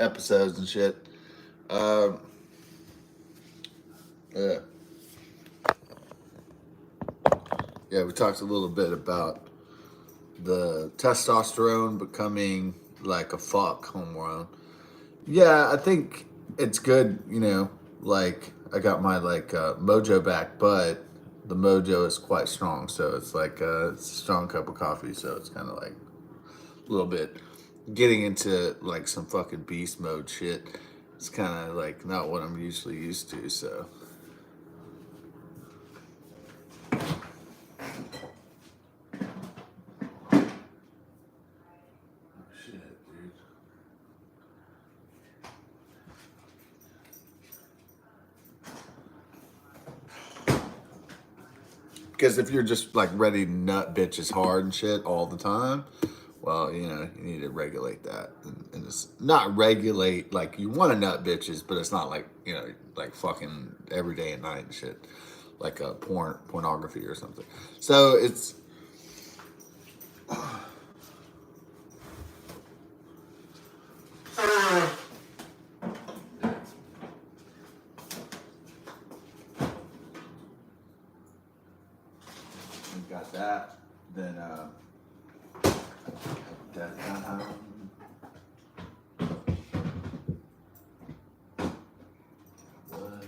episodes and shit. Um, yeah, yeah, we talked a little bit about the testosterone becoming like a fuck hormone. Yeah, I think it's good. Like I got my mojo back, but the mojo is quite strong. So it's like it's a strong cup of coffee. So it's kind of like a little bit getting into like some fucking beast mode shit. It's kind of like not what I'm usually used to. So shit, dude. Because if you're just like ready to nut bitches hard and shit all the time, well, you need to regulate that. And it's not regulate like you want to nut bitches, but it's not like, like fucking every day and night and shit. Like a pornography or something. So it's we got that. Then that, what?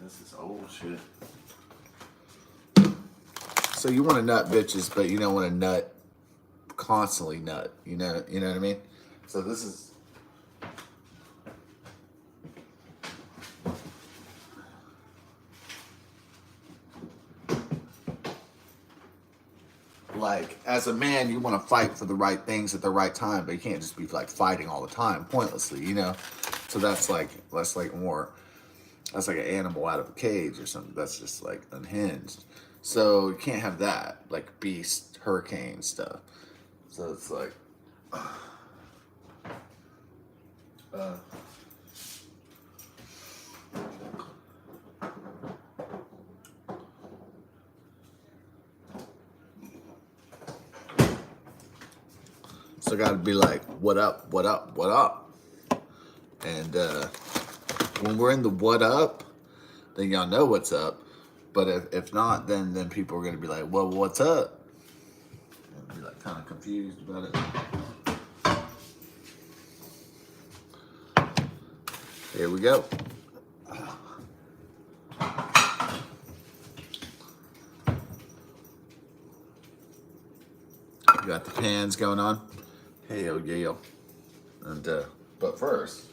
This is old shit. So you want to nut bitches, but you don't want to nut constantly nut. You know what I mean? So this is like as a man, you want to fight for the right things at the right time, but you can't just be like fighting all the time pointlessly. So that's like an animal out of a cage or something. That's just like unhinged. So you can't have that like beast hurricane stuff. So it's like uh, so got to be like, what up, what up, what up, and when we're in the what up, then y'all know what's up. But if not, then people are gonna be like, well, what's up? And be like kind of confused about it. Here we go. You got the pans going on. Hell yeah. And but first.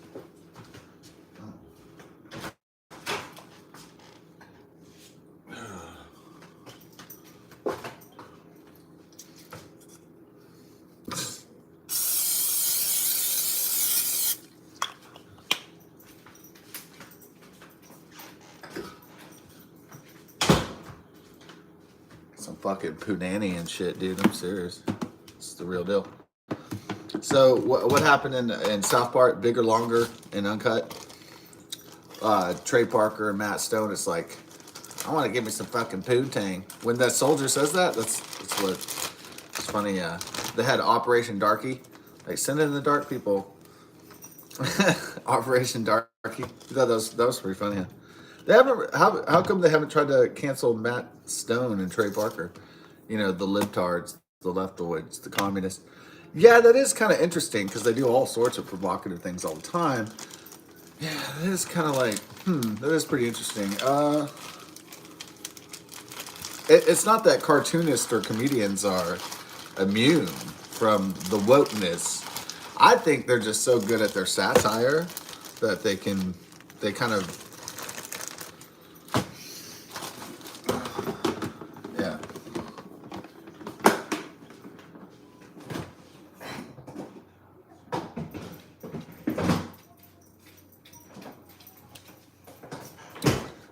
Some fucking punani and shit, dude. I'm serious. It's the real deal. So what happened in South Park, Bigger, Longer, and Uncut? Trey Parker and Matt Stone. It's like, I want to give me some fucking poo-tang. When that soldier says that, that's what. It's funny. They had Operation Darky, like send in the dark people. Operation Darky. You thought that was pretty funny. Huh? They haven't. How come they haven't tried to cancel Matt Stone and Trey Parker? The libtards, the leftoids, the communists. Yeah, that is kind of interesting because they do all sorts of provocative things all the time. Yeah, that is kind of like, that is pretty interesting. It's not that cartoonists or comedians are immune from the wokeness. I think they're just so good at their satire that they kind of, yeah.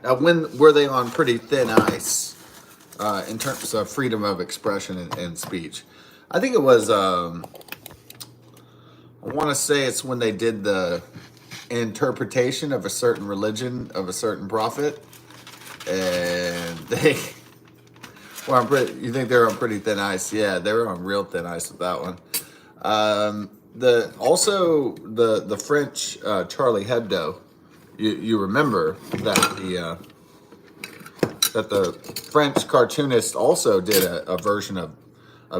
Now, when were they on pretty thin ice in terms of freedom of expression and speech? I think it was, I want to say it's when they did the interpretation of a certain religion of a certain prophet. And they were you think they were on pretty thin ice? Yeah, they were on real thin ice with that one. The French Charlie Hebdo. You remember that the French cartoonist also did a version of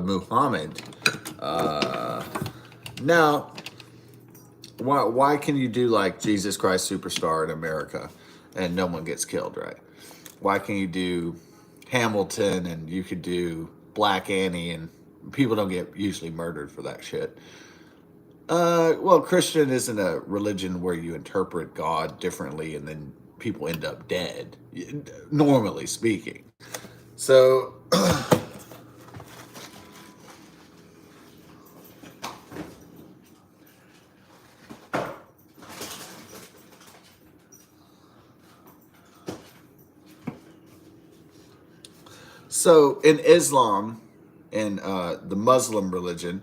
Muhammad. Now, why can you do like Jesus Christ Superstar in America and no one gets killed, right? Why can you do Hamilton and you could do Black Annie and people don't get usually murdered for that shit? Well, Christian isn't a religion where you interpret God differently and then people end up dead, normally speaking. So, so in Islam and the Muslim religion,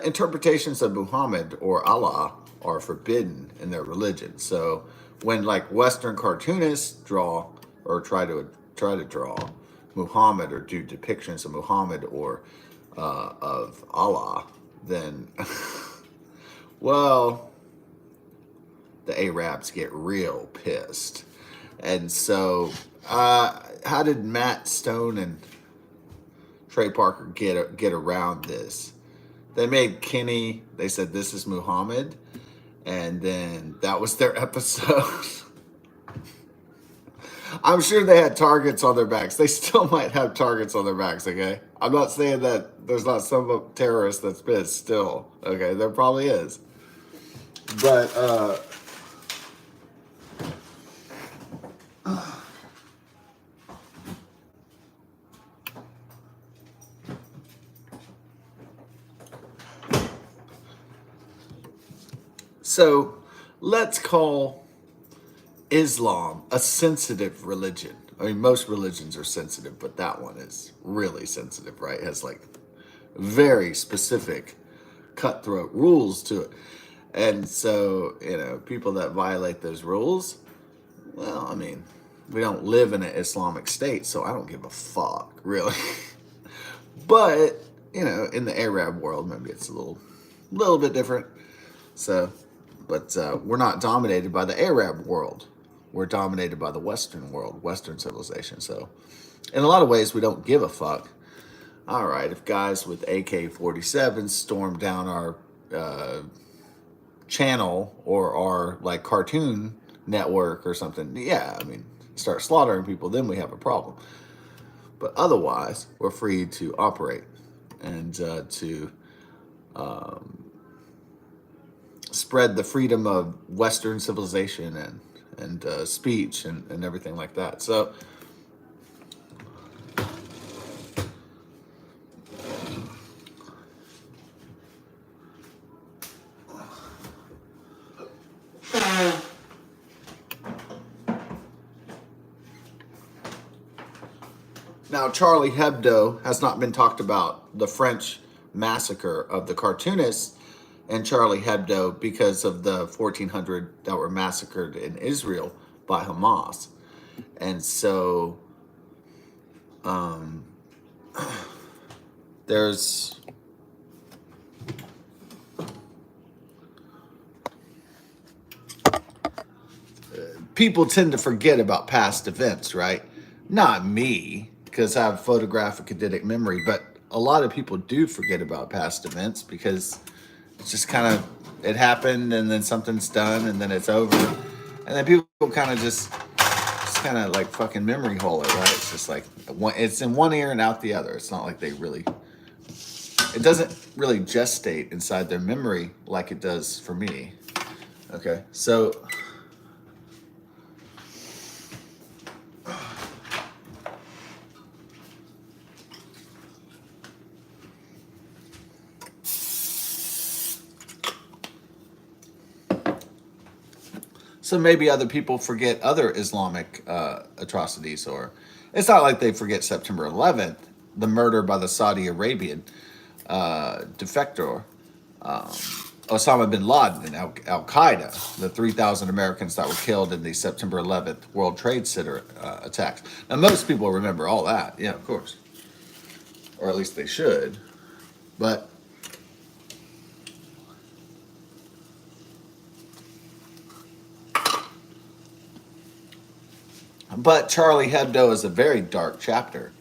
interpretations of Muhammad or Allah are forbidden in their religion. So when like Western cartoonists draw or try to draw Muhammad or do depictions of Muhammad or of Allah, then well, the Arabs get real pissed. And so, how did Matt Stone and Trey Parker get around this? They made Kenny. They said this is Muhammad, and then that was their episode. I'm sure they had targets on their backs. They still might have targets on their backs. Okay, I'm not saying that there's not some terrorist that's pissed. Still, okay, there probably is, but so let's call Islam a sensitive religion. I mean, most religions are sensitive, but that one is really sensitive, right? It has like very specific, cutthroat rules to it. And so, people that violate those rules, well, I mean, we don't live in an Islamic state, so I don't give a fuck, really. But, in the Arab world, maybe it's a little bit different. So, but we're not dominated by the Arab world. We're dominated by the Western world, Western civilization. So, in a lot of ways, we don't give a fuck. All right, if guys with AK-47s storm down our channel or our like cartoon network or something, yeah, I mean, start slaughtering people, then we have a problem. But otherwise, we're free to operate and to spread the freedom of Western civilization and speech and everything like that. So, now, Charlie Hebdo has not been talked about, the French massacre of the cartoonists and Charlie Hebdo, because of the 1,400 that were massacred in Israel by Hamas. And so there's people tend to forget about past events, right? Not me, because I have photographic eidetic memory, but a lot of people do forget about past events because it's just kind of, it happened and then something's done and then it's over. And then people kind of just kind of like fucking memory hole it, right? It's just like, it's in one ear and out the other. It's not like they really, it doesn't really gestate inside their memory like it does for me. Okay, so maybe other people forget other Islamic atrocities, or it's not like they forget September 11th, the murder by the Saudi Arabian defector, Osama bin Laden and Al Qaeda, the 3,000 Americans that were killed in the September 11th World Trade Center attacks. Now, most people remember all that, yeah, of course, or at least they should, but But Charlie Hebdo is a very dark chapter.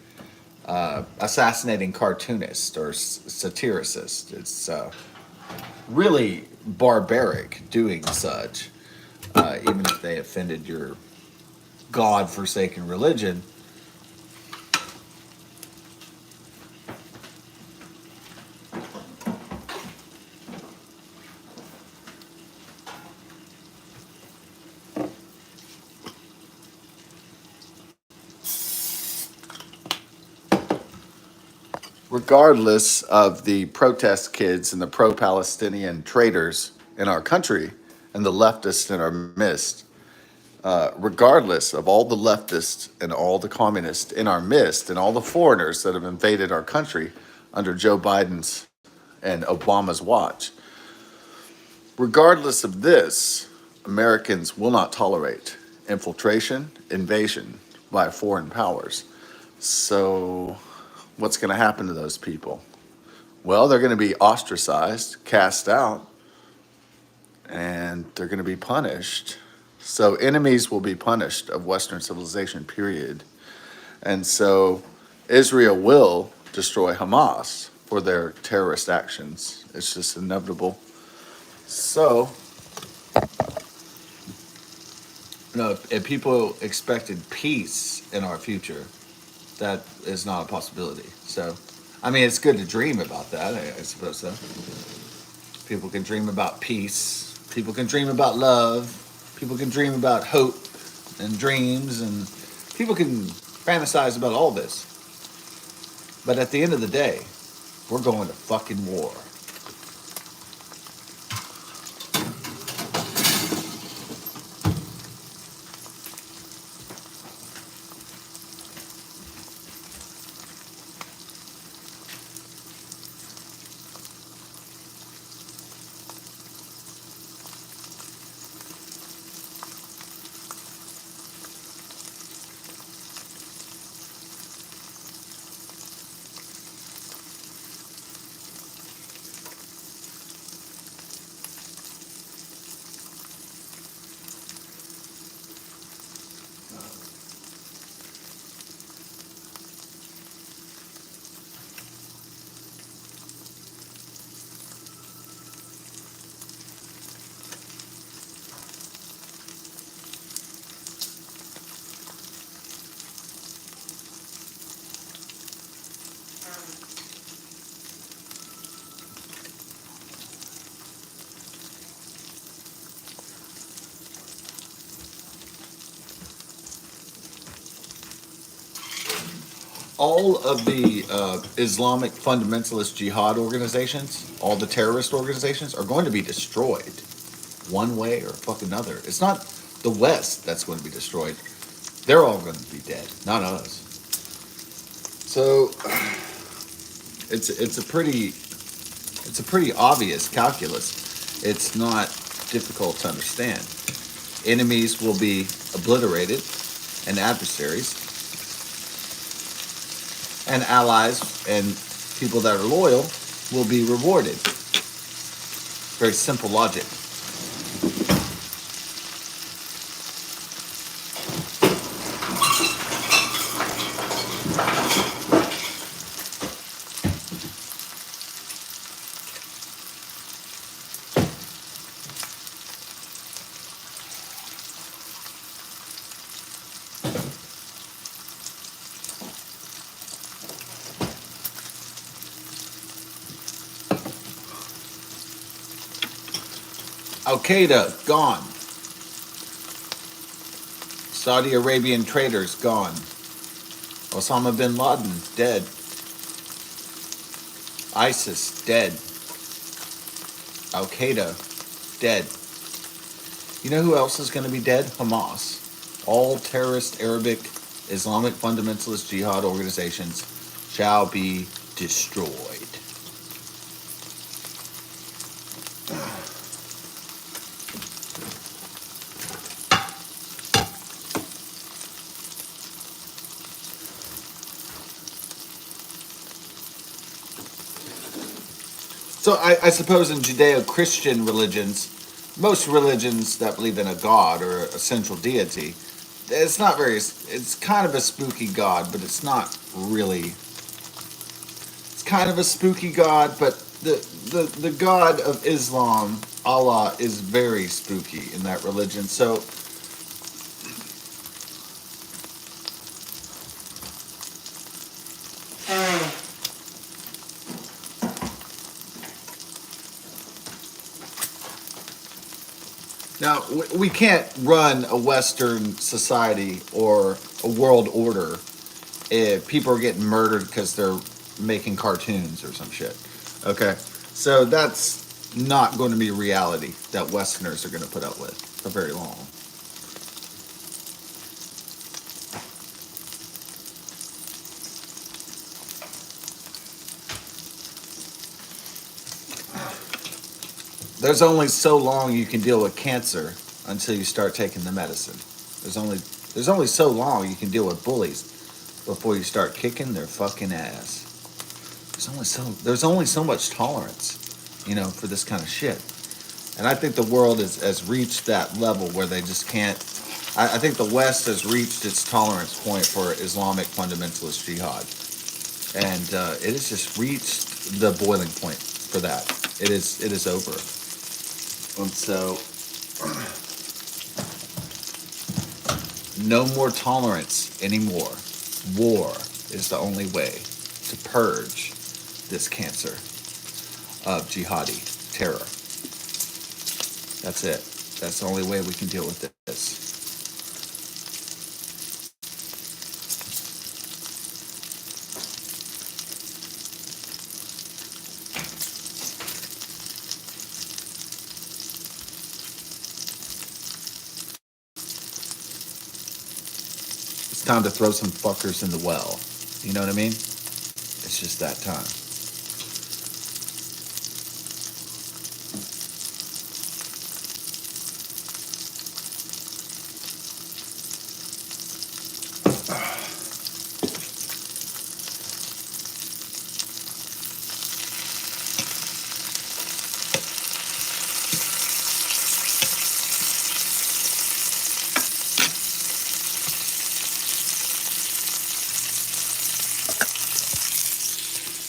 Assassinating cartoonists or satiricists. It's really barbaric doing such, even if they offended your God-forsaken religion. Regardless of the protest kids and the pro Palestinian traitors in our country and the leftists in our midst, regardless of all the leftists and all the communists in our midst and all the foreigners that have invaded our country under Joe Biden's and Obama's watch, regardless of this, Americans will not tolerate infiltration, invasion by foreign powers. So, what's going to happen to those people? Well, they're going to be ostracized, cast out, and they're going to be punished. So, enemies will be punished of Western civilization, period. And so, Israel will destroy Hamas for their terrorist actions. It's just inevitable. So, if people expected peace in our future, that is not a possibility. So, I mean, it's good to dream about that, I suppose so. People can dream about peace. People can dream about love. People can dream about hope and dreams, and people can fantasize about all this. But at the end of the day, we're going to fucking war. All of the Islamic fundamentalist jihad organizations, all the terrorist organizations, are going to be destroyed one way or fuck another. It's not the West that's going to be destroyed. They're all going to be dead, not us. So it's a pretty obvious calculus. It's not difficult to understand. Enemies will be obliterated, and adversaries, and allies and people that are loyal will be rewarded. Very simple logic. Al Qaeda, gone. Saudi Arabian traitors, gone. Osama bin Laden, dead. ISIS, dead. Al Qaeda, dead. You know who else is going to be dead? Hamas. All terrorist Arabic Islamic fundamentalist jihad organizations shall be destroyed. So I suppose in Judeo-Christian religions, most religions that believe in a god or a central deity, it's not very. It's kind of a spooky god, but it's not really. It's kind of a spooky god, but the god of Islam, Allah, is very spooky in that religion. So now we can't run a Western society or a world order if people are getting murdered because they're making cartoons or some shit. Okay, so that's not going to be reality that Westerners are going to put up with for very long. There's only so long you can deal with cancer until you start taking the medicine. There's only there's only so long you can deal with bullies before you start kicking their fucking ass. There's only so much tolerance, for this kind of shit. And I think the world has reached that level where they just can't. I think the West has reached its tolerance point for Islamic fundamentalist jihad, and it has just reached the boiling point for that. It is over, and so no more tolerance anymore. War is the only way to purge this cancer of jihadi terror. That's it. That's the only way we can deal with this. It's time to throw some fuckers in the well. You know what I mean? It's just that time.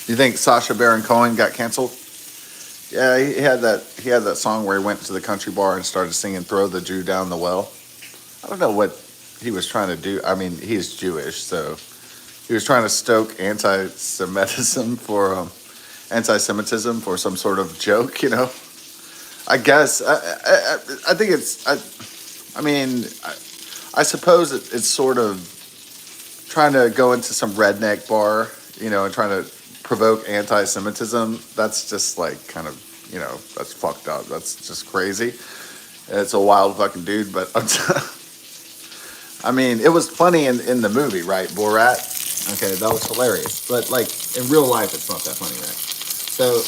You think Sasha Baron Cohen got canceled? Yeah, he had that song where he went to the country bar and started singing "Throw the Jew Down the Well." I don't know what he was trying to do. I mean, he's Jewish, so he was trying to stoke anti-Semitism for some sort of joke. I guess I think I mean, I suppose it's sort of trying to go into some redneck bar, and trying to provoke anti-Semitism. That's just like kind of, that's fucked up. That's just crazy. It's a wild fucking dude, but I mean, it was funny in the movie, right? Borat. Okay, that was hilarious. But like in real life, it's not that funny, right? So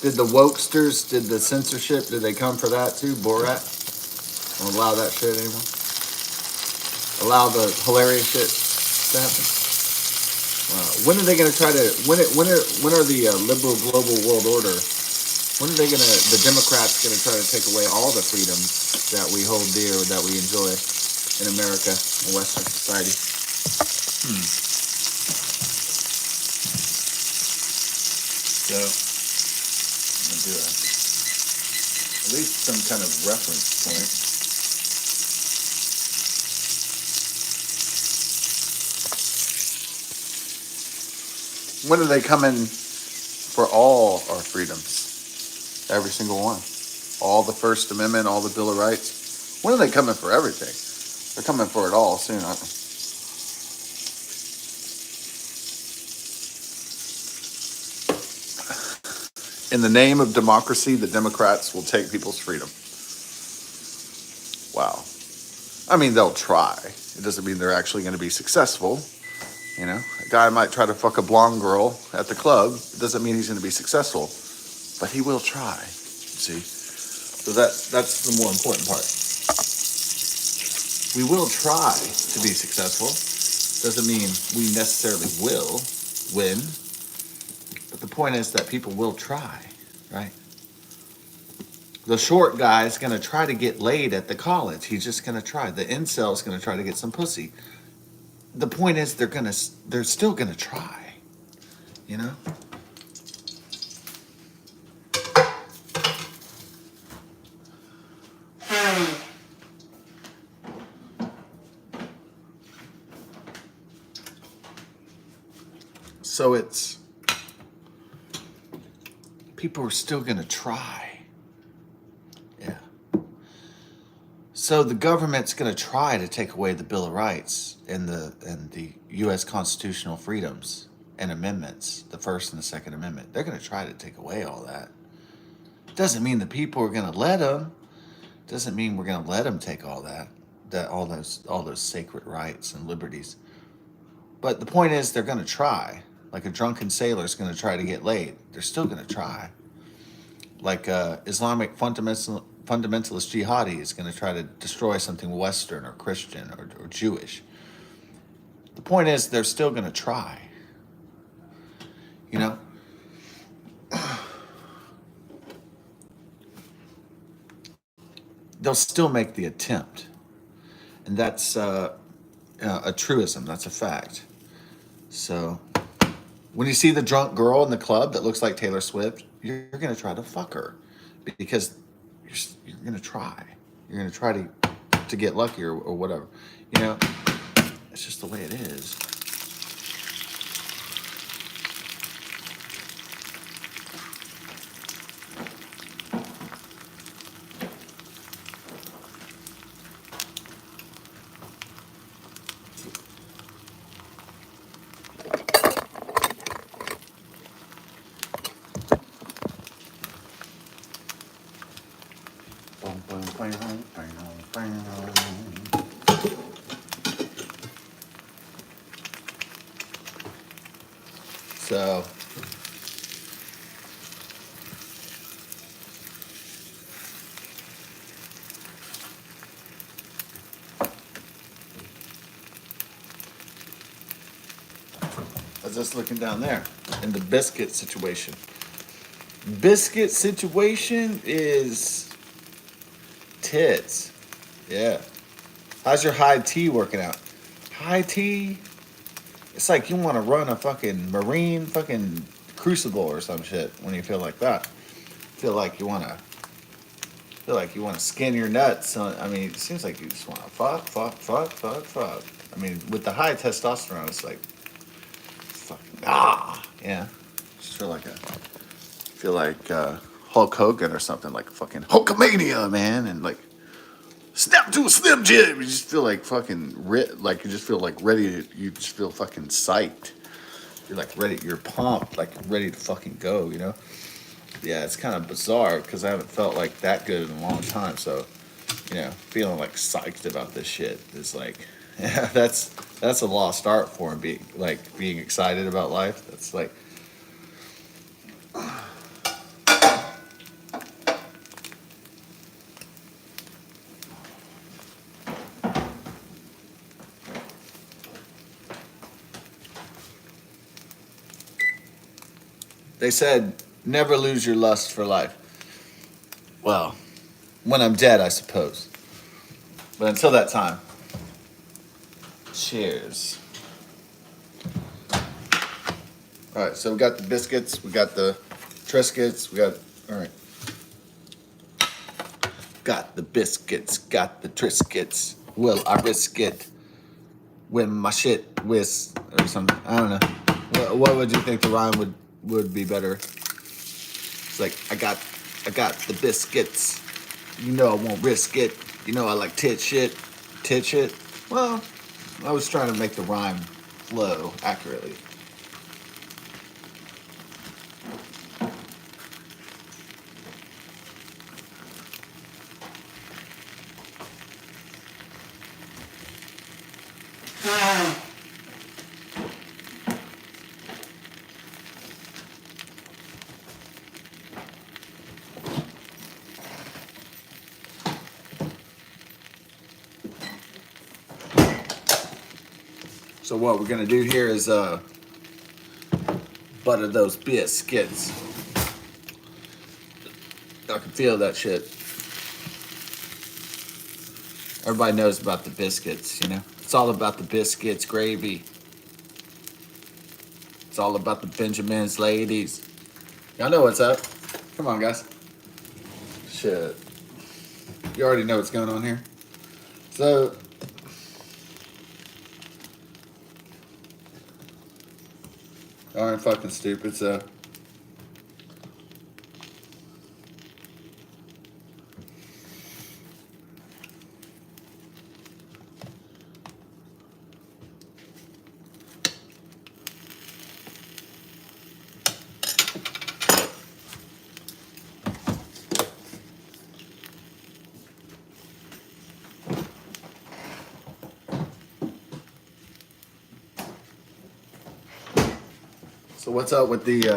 did the wokesters, did the censorship, did they come for that too? Borat? Don't allow that shit anymore. Allow the hilarious shit to happen. When are they going to try to? When are the liberal global world order? When are they going to? The Democrats going to try to take away all the freedoms that we hold dear, that we enjoy in America and Western society? So I'm gonna do at least some kind of reference point. When are they coming for all our freedoms? Every single one. All the First Amendment, all the Bill of Rights. When are they coming for everything? They're coming for it all soon, aren't they? In the name of democracy, the Democrats will take people's freedom. Wow. I mean, they'll try. It doesn't mean they're actually going to be successful. You know, a guy might try to fuck a blonde girl at the club. It doesn't mean he's going to be successful, but he will try. See, so that's the more important part. We will try to be successful. Doesn't mean we necessarily will win, but the point is that people will try, right? The short guy is going to try to get laid at the college. He's just going to try. The incel is going to try to get some pussy. The point is they're still going to try, you know? So it's, people are still going to try. Yeah. So the government's going to try to take away the Bill of Rights and the U.S. constitutional freedoms and amendments, the First and the Second Amendment. They're going to try to take away all that. Doesn't mean the people are going to let them. Doesn't mean we're going to let them take all that all those sacred rights and liberties. But the point is, they're going to try. Like a drunken sailor is going to try to get laid. They're still going to try. Like Islamic fundamentalist jihadi is going to try to destroy something Western or Christian or Jewish. The point is, they're still going to try. You know? They'll still make the attempt. And that's a truism. That's a fact. So when you see the drunk girl in the club that looks like Taylor Swift, you're going to try to fuck her because you're going to try. You're going to try to get lucky or whatever. You know, it's just the way it is. So I was just looking down there in the biscuit situation. Biscuit situation is tits. Yeah. How's your high tea working out? High tea? It's like you want to run a fucking marine fucking crucible or some shit when you feel like that. Feel like you want to skin your nuts. I mean, it seems like you just want to fuck. I mean, with the high testosterone, it's like fucking yeah. Just feel like Hulk Hogan or something, like fucking Hulkamania, man, and like snap to a Slim Jim. You just feel like fucking like you just feel like ready to, you just feel fucking psyched. You're like ready, you're pumped, like ready to fucking go, you know? Yeah, it's kind of bizarre because I haven't felt like that good in a long time. So, you know, feeling like psyched about this shit is like, yeah, that's a lost art form. Being excited about life. That's like, they said, never lose your lust for life. Well, when I'm dead, I suppose. But until that time, cheers. All right, so we got the biscuits, we got the Triscuits, all right. Got the biscuits, got the Triscuits. Will I risk it when my shit whiz or something? I don't know. What would you think the rhyme would be better? It's like I got the biscuits. You know I won't risk it. You know I like tit shit. Well, I was trying to make the rhyme flow accurately. So what we're gonna do here is butter those biscuits. I can feel that shit. Everybody knows about the biscuits, you know. It's all about the biscuits, gravy. It's all about the Benjamin's ladies. Y'all know what's up. Come on, guys. Shit. You already know what's going on here. So, y'all aren't fucking stupid, so. So what's up with the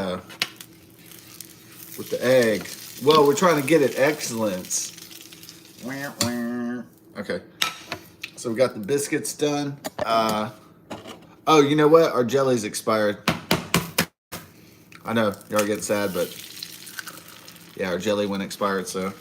egg? Well, we're trying to get it excellence. Okay. So we got the biscuits done. Oh, you know what? Our jelly's expired. I know y'all are getting sad, but yeah, our jelly went expired. So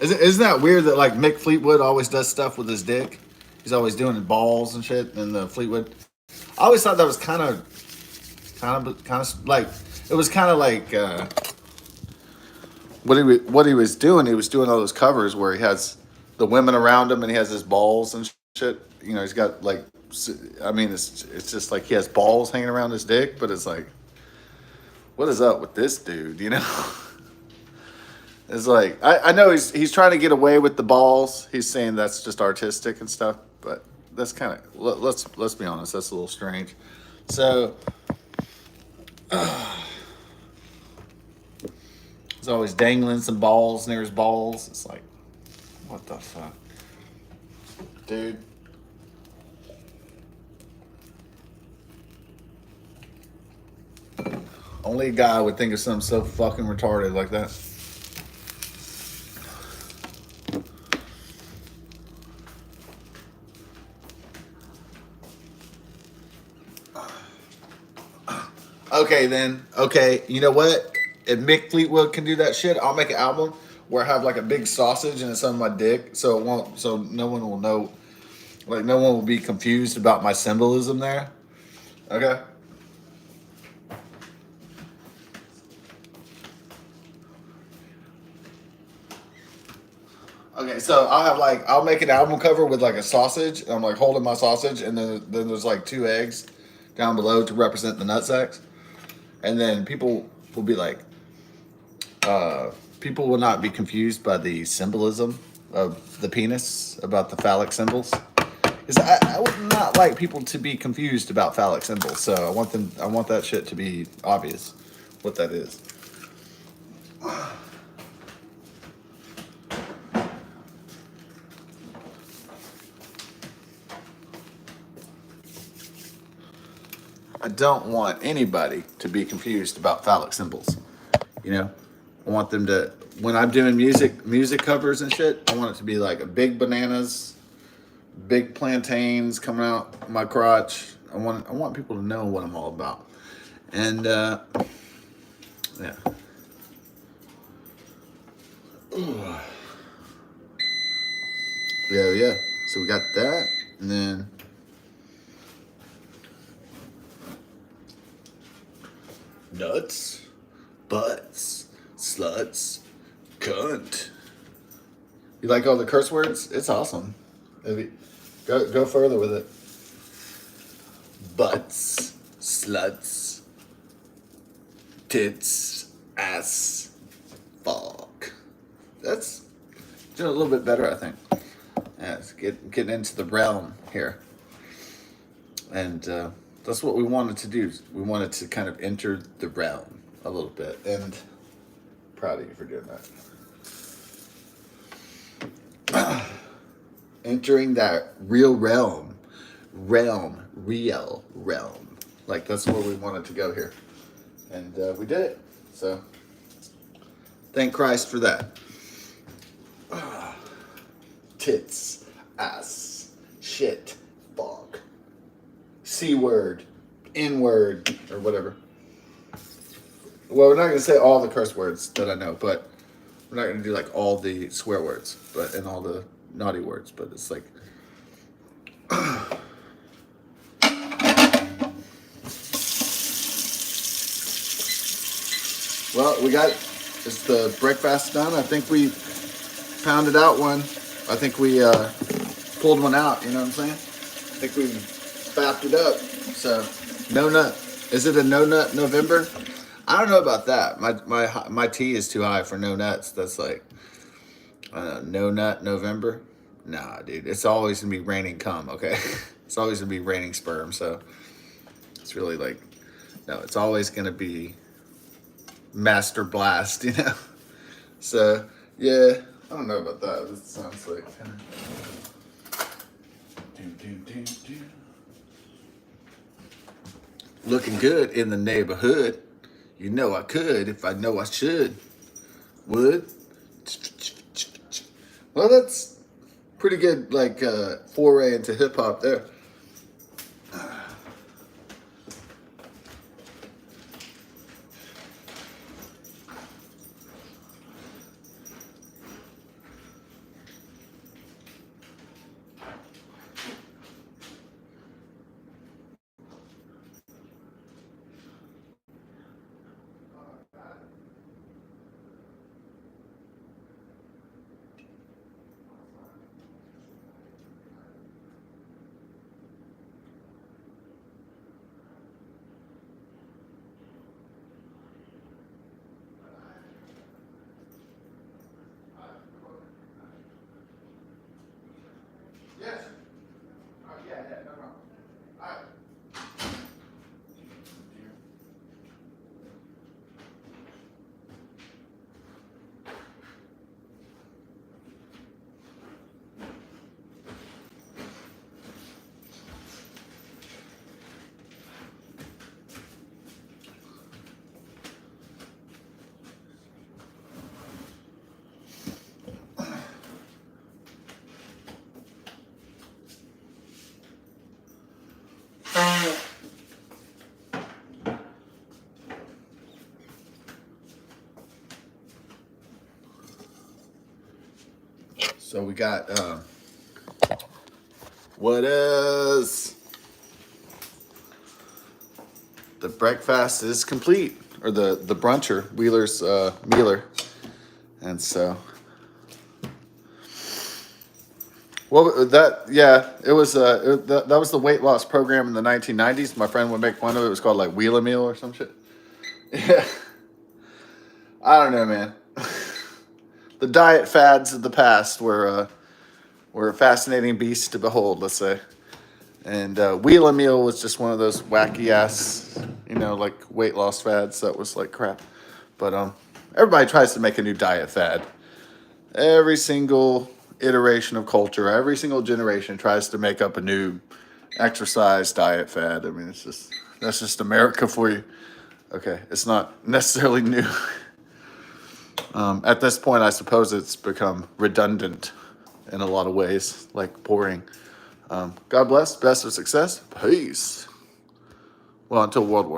isn't that weird that like Mick Fleetwood always does stuff with his dick? He's always doing balls and shit. And the Fleetwood, I always thought that was kind of like it was kind of like what he was doing. He was doing all those covers where he has the women around him and he has his balls and shit. You know, he's got like, I mean, it's just like he has balls hanging around his dick, but it's like, what is up with this dude? You know. It's like I know he's trying to get away with the balls. He's saying that's just artistic and stuff, but that's kind of let's be honest. That's a little strange. So he's always dangling some balls near his balls. It's like, what the fuck, dude? Only a guy would think of something so fucking retarded like that. Okay, then. Okay, you know what? If Mick Fleetwood can do that shit, I'll make an album where I have like a big sausage and it's on my dick, so it won't, so no one will know, like no one will be confused about my symbolism there. Okay. Okay, so I'll make an album cover with like a sausage. And I'm like holding my sausage, and then there's like two eggs down below to represent the nut sacks, and then people will be like, people will not be confused by the symbolism of the penis about the phallic symbols. Because I would not like people to be confused about phallic symbols. So I want that shit to be obvious what that is. I don't want anybody to be confused about phallic symbols. You know, I want them to, when I'm doing music covers and shit, I want it to be like a big bananas, big plantains coming out my crotch. I want people to know what I'm all about. And yeah. Yeah, yeah. So we got that, and then nuts, butts, sluts, cunt. You like all the curse words? It's awesome. Maybe go further with it. Butts, sluts, tits, ass, fuck. That's doing a little bit better, I think. Yeah, it's getting into the realm here. And that's what we wanted to do. We wanted to kind of enter the realm a little bit. And proud of you for doing that. Entering that real realm. Real realm. Like, that's where we wanted to go here. And we did it. So, thank Christ for that. Tits, ass, shit, fuck, C word, N word, or whatever. Well, we're not going to say all the curse words that I know, but we're not going to do like all the swear words, but and all the naughty words, but it's like. Well, it's the breakfast done. I think we pounded out one. I think we pulled one out, you know what I'm saying? I think we fapped it up. So, no nut. Is it a no nut November? I don't know about that. My tea is too high for no nuts. That's like, no nut November? Nah, dude. It's always going to be raining cum, okay? It's always going to be raining sperm. So, it's really like, no, it's always going to be master blast, you know? So, yeah. I don't know about that. It sounds like. Looking good in the neighborhood. You know I could if I know I should. Would. Well, that's pretty good, like, foray into hip hop there. Yes. Yeah, no problem. All right. So we got what is the breakfast is complete, or the bruncher Wheeler's mealer, and so well that yeah it was that was the weight loss program in the 1990s. My friend would make fun of it. It was called like Wheeler meal or some shit. Yeah, I don't know, man. The diet fads of the past were a fascinating beast to behold, let's say. And Wheeler meal was just one of those wacky ass, like weight loss fads that was like crap. But everybody tries to make a new diet fad. Every single iteration of culture, every single generation tries to make up a new exercise diet fad. I mean, that's just America for you. Okay, it's not necessarily new. At this point, I suppose it's become redundant in a lot of ways, like boring. God bless, best of success, peace. Well, until World War III.